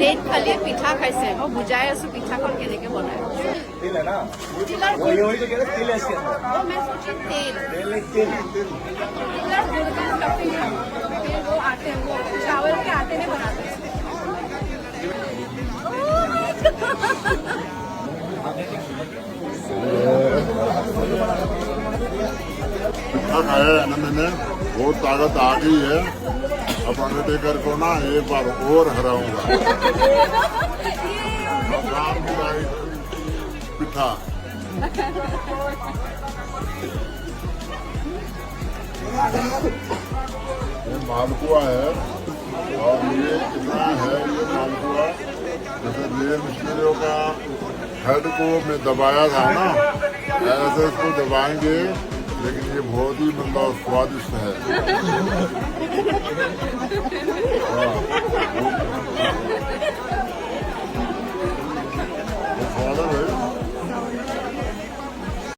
Red খালি পিঠা খাইছে মই বুজাই আছো পিঠাখন কেনেকে বনায় तिल है ना तिलर वही वही तो कह रहे तिल है इसके अंदर वो मैं सोची तेल तिल तिल तिल तिलर गुड़ का स्टफिंग है फिर वो आटे वो चावल के आटे में बनाते हैं पिठा खाया है ना मैंने, बहुत ताकत आ गई है। अब अंडरटेकर को ना एक बार और हराऊंगा। पिठा ये मालपुआ है और ये कितना है ये मालपुआ, जैसे रेल मिस्त्रियों का हेड को मैं दबाया था ना, ऐसे इसको दबाएंगे, लेकिन ये बहुत ही मतलब स्वादिष्ट है। हाँ,